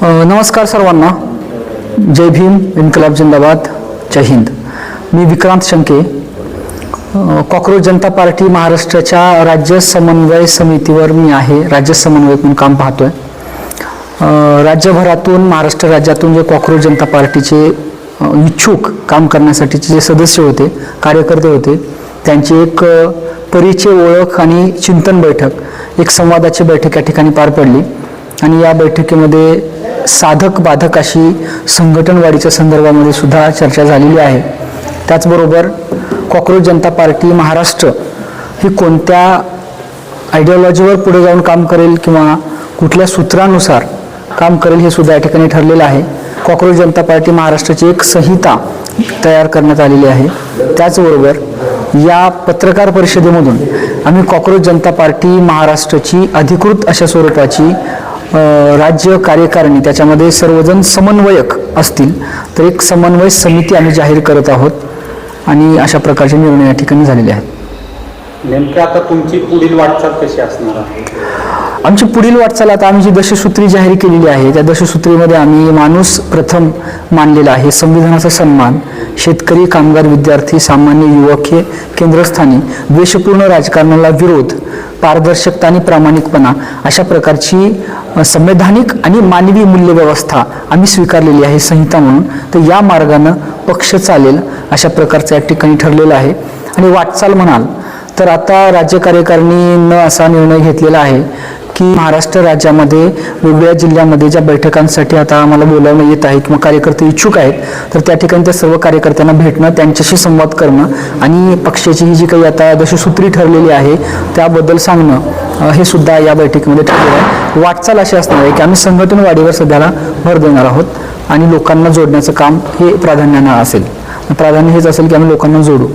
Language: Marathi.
नमस्कार सर्वांना. जय भीम, इन्कलाब जिंदाबाद, जय हिंद. मी विक्रांत शंके, कॉकरोच जनता पार्टी महाराष्ट्राच्या राज्य समन्वय समितीवर मी आहे. राज्य समन्वयक म्हणून काम पाहतोय. राज्यभरातून, महाराष्ट्र राज्यातून जे कॉकरोच जनता पार्टीचे इच्छुक काम करण्यासाठीचे जे सदस्य होते, कार्यकर्ते होते, त्यांची एक परिचय, ओळख आणि चिंतन बैठक, एक संवादाची बैठक या ठिकाणी पार पडली. आणि या बैठकीमध्ये साधक बाधक अशी संघटनवाढीच्या संदर्भामध्ये सुद्धा चर्चा झालेली आहे. त्याचबरोबर कॉकरोच जनता पार्टी महाराष्ट्र ही कोणत्या आयडिओलॉजीवर पुढे जाऊन काम करेल किंवा कुठल्या सूत्रानुसार काम करेल हे सुद्धा या ठिकाणी ठरलेलं आहे. कॉकरोच जनता पार्टी महाराष्ट्राची एक संहिता तयार करण्यात आलेली आहे. त्याचबरोबर या पत्रकार परिषदेमधून आम्ही कॉकरोच जनता पार्टी महाराष्ट्राची अधिकृत अशा स्वरूपाची राज्य कार्यकारिणी, त्याच्यामध्ये सर्वजण समन्वयक असतील, तर एक समन्वय समिती आम्ही जाहीर करत आहोत. आणि अशा प्रकारचे निर्णय या ठिकाणी झालेले आहेत. नेमकं आता तुमची पुढील वाटचाल कशी असणार आहे? आमची पुढील वाटचाल, आता आम्ही जी दशसूत्री जाहीर केलेली आहे त्या दशसूत्रीमध्ये आम्ही माणूस प्रथम मानलेला आहे, संविधानाचा सन्मान, शेतकरी, कामगार, विद्यार्थी, सामान्य युवक हे केंद्रस्थानी, द्वेषपूर्ण राजकारणाला विरोध, पारदर्शकता आणि प्रामाणिकपणा अशा प्रकारची संवैधानिक आणि मानवी मूल्यव्यवस्था आम्ही स्वीकारलेली आहे संहिता म्हणून. तर या मार्गानं पक्ष चालेल अशा प्रकारचं या ठिकाणी ठरलेलं आहे. आणि वाटचाल म्हणाल तर आता राज्य कार्यकारिणीनं असा निर्णय घेतलेला आहे की महाराष्ट्र राज्यामध्ये वेगवेगळ्या जिल्ह्यामध्ये ज्या बैठकांसाठी आता आम्हाला बोलावणं येत आहे किंवा कार्यकर्ते इच्छुक आहेत, तर त्या ठिकाणी त्या सर्व कार्यकर्त्यांना भेटणं, त्यांच्याशी संवाद करणं आणि पक्षाची ही जी काही आता दशसूत्री ठरलेली आहे त्याबद्दल सांगणं, हे सुद्धा या बैठकीमध्ये ठरलेलं आहे. वाटचाल अशी असणार आहे की आम्ही संघटन वाढीवर सध्याला भर देणार आहोत आणि लोकांना जोडण्याचं काम हे प्राधान्यानं असेल. प्राधान्य हेच असेल की आम्ही लोकांना जोडू.